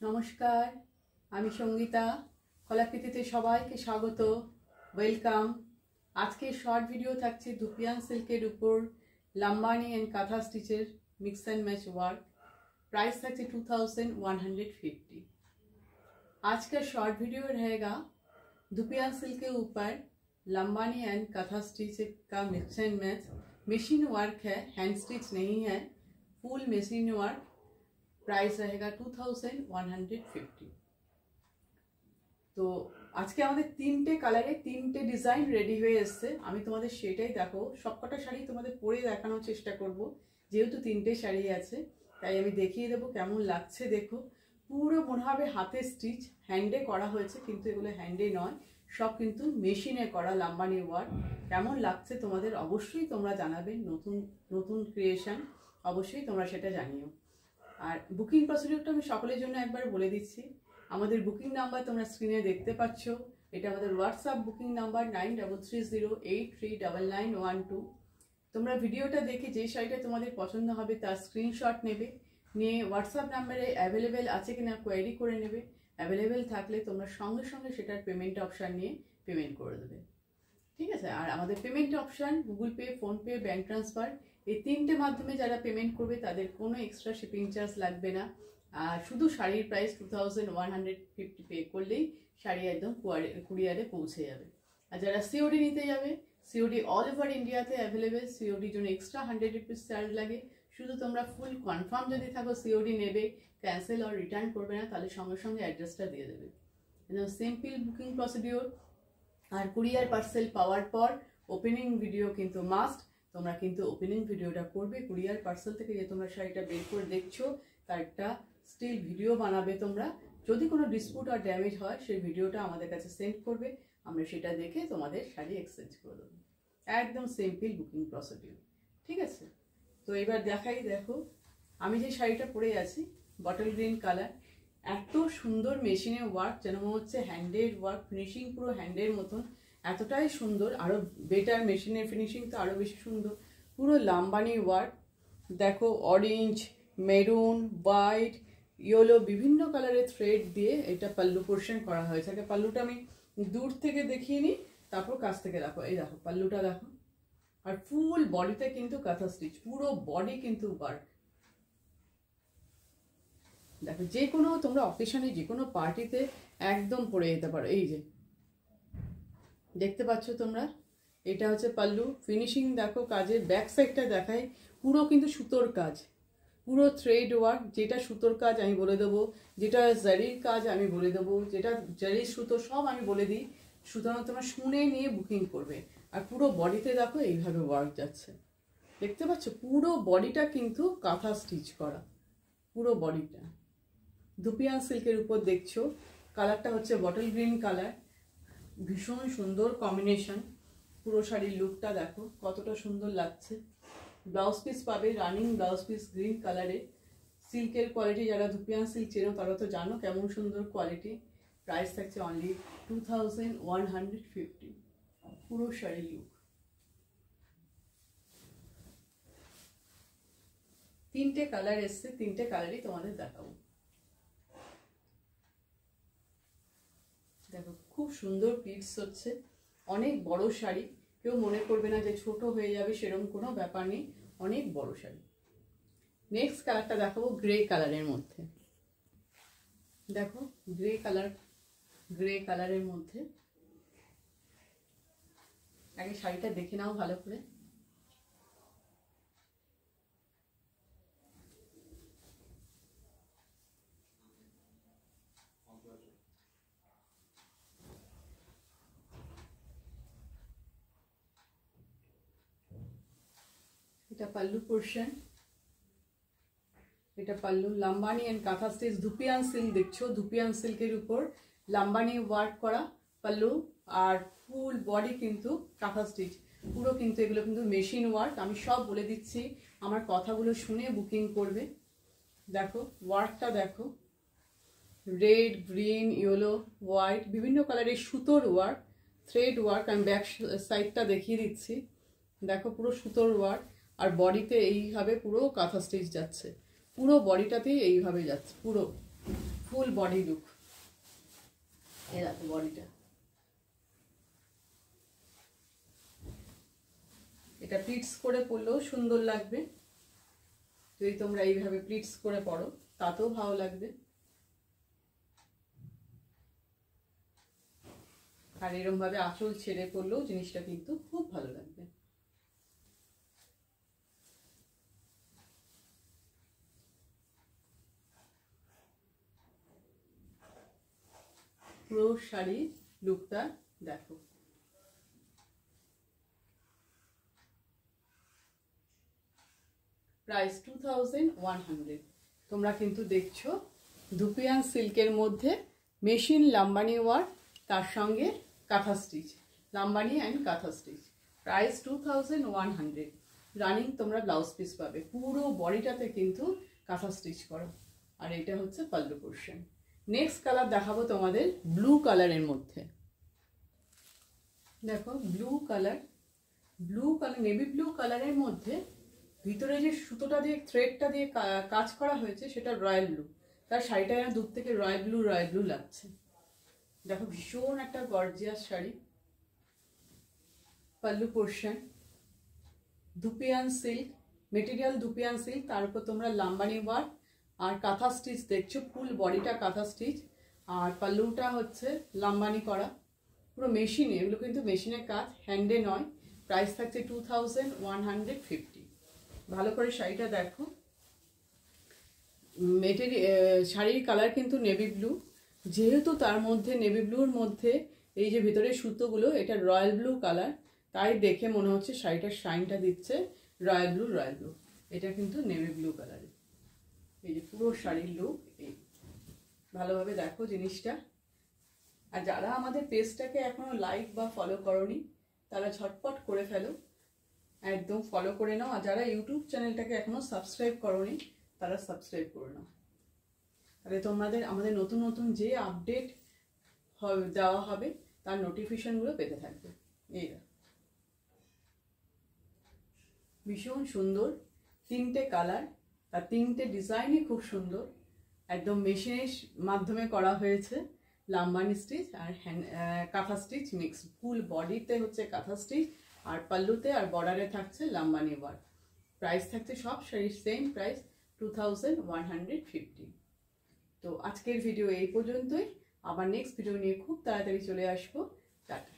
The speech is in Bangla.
নমস্কার, আমি সঙ্গীতা। কলাকৃতিতে সবাইকে স্বাগত, ওয়েলকাম। আজকে শর্ট ভিডিও থাকছে ধুপিয়ান সিল্কের উপর লাম্বানি অ্যান্ড কাঁথা স্টিচের mix and match work. Price থাকছে 2150। आज का शॉर्ट वीडियो रहेगा धुपियान सिल्क के ऊपर लंबानी एंड कथा स्टिच का mix and match. Machine work है, हैंड स्टिच नहीं है, फुल मशीन वर्क। प्राइस रहेगा 2150। तो আজকে আমাদের তিনটে কালারে তিনটে ডিজাইন রেডি হয়ে এসছে। আমি তোমাদের সেটাই দেখো, সবকটা শাড়ি তোমাদের পরে দেখানোর চেষ্টা করব। যেহেতু তিনটে শাড়ি আছে তাই আমি দেখিয়ে দেবো কেমন লাগছে। দেখো, পুরো মনে হবে হাতে স্টিচ, হ্যান্ডে করা হয়েছে, কিন্তু এগুলো হ্যান্ডে নয়, সব কিন্তু মেশিনে করা লাম্বানি ওয়ার্ক। কেমন লাগছে তোমাদের অবশ্যই তোমরা জানাবে। নতুন নতুন ক্রিয়েশন, অবশ্যই তোমরা সেটা জানিও। আর বুকিং প্রসিডিউরটা আমি সকলের জন্য একবার বলে দিচ্ছি। আমাদের বুকিং নাম্বার তোমরা স্ক্রিনে দেখতে পাচ্ছ। এটা আমাদের হোয়াটসঅ্যাপ বুকিং নাম্বার 9330839912। তোমরা ভিডিওটা দেখে যে শাড়িটা তোমাদের পছন্দ হবে তার স্ক্রিনশট নেবে, নিয়ে হোয়াটসঅ্যাপ নাম্বারে অ্যাভেলেবেল আছে কিনা কোয়ারি করে নেবে। অ্যাভেলেবেল থাকলে তোমরা সঙ্গে সঙ্গে সেটার পেমেন্ট অপশান নিয়ে পেমেন্ট করে দেবে, ঠিক আছে? আর আমাদের payment option Google pay, PhonePe, bank transfer, এই তিনটে মাধ্যমে যারা পেমেন্ট করবে তাদের কোনো এক্সট্রা শিপিং চার্জ লাগবে না। আর শুধু শাড়ির প্রাইস 2150 পে করলেই শাড়ি একদম কুরিয়ারে পৌঁছে যাবে। আর যারা সিওডি নিতে যাবে, সিওডি অল ওভার ইন্ডিয়াতে অ্যাভেলেবেল। সিওডির জন্য এক্সট্রা 100 রুপিস চার্জ লাগে। শুধু তোমরা ফুল কনফার্ম যদি থাকো সিওডি নেবে, ক্যান্সেল আর রিটার্ন করবে না, তাহলে সঙ্গে সঙ্গে অ্যাড্রেসটা দিয়ে দেবে। Simple booking procedure. আর কুরিয়ার পার্সেল পাওয়ার পর ওপেনিং ভিডিও কিন্তু মাস্ট। তোমরা কিন্তু ওপেনিং ভিডিওটা করবে। কুরিয়ার পার্সেল থেকে যে তোমরা শাড়িটা বের করে দেখছো তার একটা স্টিল ভিডিও বানাবে তোমরা। যদি কোনো ডিসপুট আর ড্যামেজ হয় সেই ভিডিওটা আমাদের কাছে সেন্ড করবে, আমরা সেটা দেখে তোমাদের শাড়ি এক্সচেঞ্জ করে দেবো। একদম সিম্পল বুকিং প্রসিডিওর, ঠিক আছে? তো এবার দেখাই। দেখো, আমি যে শাড়িটা পরে আছি বটল গ্রিন কালার, এত সুন্দর মেশিনে ওয়ার্ক, যেন মনে হচ্ছে হ্যান্ডের ওয়ার্ক, ফিনিশিং পুরো হ্যান্ডের মতন, এতটাই সুন্দর। আরও বেটার, মেশিনের ফিনিশিং তো আরও বেশি সুন্দর। পুরো লাম্বানি ওয়ার্ক। দেখো, অরেঞ্জ, মেরুন, হোয়াইট, ইয়েলো, বিভিন্ন কালারের থ্রেড দিয়ে এটা পাল্লু পোর্শন করা হয়েছে। আগে পাল্লুটা আমি দূর থেকে দেখিয়ে নিই, তারপর কাছ থেকে দেখো। এই দেখো পাল্লুটা দেখো। আর ফুল বডিতে কিন্তু কাঁথা স্টিচ, পুরো বডি কিন্তু ওয়ার্ক। দেখো, যে কোনো তোমরা অকেশনে, যে কোনো পার্টিতে একদম পরে যেতে পারো। এই যে দেখতে পাচ্ছ তোমরা, এটা হচ্ছে পাল্লু। ফিনিশিং দেখো, কাজের ব্যাক সাইডটা দেখাই, পুরো কিন্তু সুতোর কাজ, পুরো থ্রেড ওয়ার্ক। যেটা সুতোর কাজ আমি বলে দেবো, যেটা জারির কাজ আমি বলে দেবো, যেটা জারির সুতো সব আমি বলে দিই। সুতরাং তোমরা শুনে নিয়ে বুকিং করবে। আর পুরো বডিতে দেখো এইভাবে ওয়ার্ক যাচ্ছে, দেখতে পাচ্ছ? পুরো বডিটা কিন্তু কাঁথা স্টিচ করা, পুরো বডিটা। ধুপিয়ান সিল্কের উপর দেখছো, কালারটা হচ্ছে বটল গ্রিন কালার, ভীষণ সুন্দর কম্বিনেশন। পুরো শাড়ির লুকটা দেখো কতটা সুন্দর লাগছে। ব্লাউজ পিস পাবে, রানিং ব্লাউজ পিস গ্রিন কালারে। সিল্কের কোয়ালিটি যারা ধুপিয়ান সিল্ক চেনো তারা তো জানো কেমন সুন্দর কোয়ালিটি। প্রাইস থাকছে অনলি 2150। পুরো শাড়ির লুক। তিনটে কালার এসছে, তিনটে কালারই তোমাদের দেখাবো। দেখো, খুব সুন্দর পিটস হচ্ছে, অনেক বড় শাড়ি। কেউ মনে করবে না যে ছোট হয়ে যাবে, সেরকম কোনো ব্যাপার নেই, অনেক বড় শাড়ি। নেক্সট কালারটা দেখাবো গ্রে কালারের মধ্যে। দেখো, গ্রে কালার, গ্রে কালারের মধ্যে। আগে শাড়িটা দেখে নাও ভালো করে। এটা পাল্লু পোর্শন, এটা পাল্লু। লাম্বানি এন্ড কাঁথা স্টিচ ধুপিয়ান সিল্ক দেখছো, ধুপিয়ান সিল্কের উপর লাম্বানি ওয়ার্ক করা পাল্লু। আর ফুল বডি কিন্তু কাঁথা স্টিচ, পুরো কিন্তু এগুলো কিন্তু মেশিন ওয়ার্ক। আমি সব বলে দিচ্ছি, আমার কথাগুলো শুনে বুকিং করবে। দেখো ওয়ার্কটা দেখো, রেড, গ্রিন, ইয়েলো, হোয়াইট, বিভিন্ন কালারের সুতোর ওয়ার্ক, থ্রেড ওয়ার্ক। আমি ব্যাক সাইডটা দেখিয়ে দিচ্ছি। দেখো, পুরো সুতোর ওয়ার্ক। আর বডিতে এইভাবে পুরো কাঁথা স্টিচ যাচ্ছে, পুরো বডিটাতেই এইভাবে যাচ্ছে, পুরো ফুল বডি লুক। এই দেখো বডিটা, এটা প্লিটস করে পরলেও সুন্দর লাগবে। যদি তোমরা এইভাবে প্লিটস করে পরো তাতেও ভালো লাগবে। আর এরকম ভাবে আঁচল ছেড়ে পরলেও জিনিসটা কিন্তু খুব ভালো লাগবে। পুরো শাড়ির লুকটা দেখো। প্রাইস 2100। তোমরা কিন্তু দেখছো ধুপিয়ান সিল্কের মধ্যে মেশিন লাম্বানি ওয়ার্ক, তার সঙ্গে কাঁথা স্টিচ, লাম্বানি অ্যান্ড কাঁথা স্টিচ। প্রাইস 2100। রানিং তোমরা ব্লাউজ পিস পাবে, পুরো বডিটাতে কিন্তু কাঁথা স্টিচ করো। আর এটা হচ্ছে পাল্লু পোর্শন। নেক্সট কালার দেখাবো তোমাদের ব্লু কালারের মধ্যে। দেখো ব্লু কালার, নেভি ব্লু কালারের মধ্যে ভিতরে যে সুতোটা দিয়ে থ্রেডটা দিয়ে কাজ করা হয়েছে সেটা রয়্যাল ব্লু। তার শাড়িটা যেন দূর থেকে রয়্যাল ব্লু লাগছে। দেখো ভীষণ একটা gorgeous sari. Pallu portion dupion silk material, dupion silk, তার উপর তোমরা লাম্বানি ওয়ার্ক আর কাঁথা স্টিচ দেখছো, ফুল বডিটা কাঁথা স্টিচ। আর পাল্লুটা হচ্ছে লাম্বানি করা, পুরো মেশিনে, এগুলো কিন্তু মেশিনের কাজ, হ্যান্ডে নয়। প্রাইস থাকছে 2150। ভালো করে শাড়িটা দেখো। শাড়ির কালার কিন্তু নেভি ব্লু, যেহেতু তার মধ্যে নেভি ব্লুর মধ্যে এই যে ভিতরে সুতোগুলো এটা রয়্যাল ব্লু কালার, তাই দেখে মনে হচ্ছে শাড়িটার শাইনটা দিচ্ছে রয়্যাল ব্লু। এটা কিন্তু নেভি ব্লু কালারের। এই যে পুরো শাড়ির লুক এই, ভালোভাবে দেখো জিনিসটা। আর যারা আমাদের পেজটাকে এখনো লাইক বা ফলো করোনি তারা ঝটপট করে ফেলো, একদম ফলো করে নাও। আর যারা ইউটিউব চ্যানেলটাকে এখনো সাবস্ক্রাইব করোনি তারা সাবস্ক্রাইব করে নাও, তাহলে তোমাদের আমাদের নতুন নতুন যে আপডেট দেওয়া হবে তার নোটিফিকেশনগুলো পেতে থাকবে। এই ভীষণ সুন্দর তিনটে কালার, আর তিনটে ডিজাইনই খুব সুন্দর, একদম মেশিনের মাধ্যমে করা হয়েছে। লাম্বানি স্টিচ আর কাঁথা স্টিচ মিক্স, ফুল বডিতে হচ্ছে কাঁথা স্টিচ, আর পাল্লুতে আর বর্ডারে থাকছে লাম্বানি ওয়ার্ক। প্রাইস থাকছে সব শাড়ির সেম প্রাইস 2150। তো আজকের ভিডিও এই পর্যন্তই, আবার নেক্সট ভিডিও নিয়ে খুব তাড়াতাড়ি চলে আসবো। টাটা।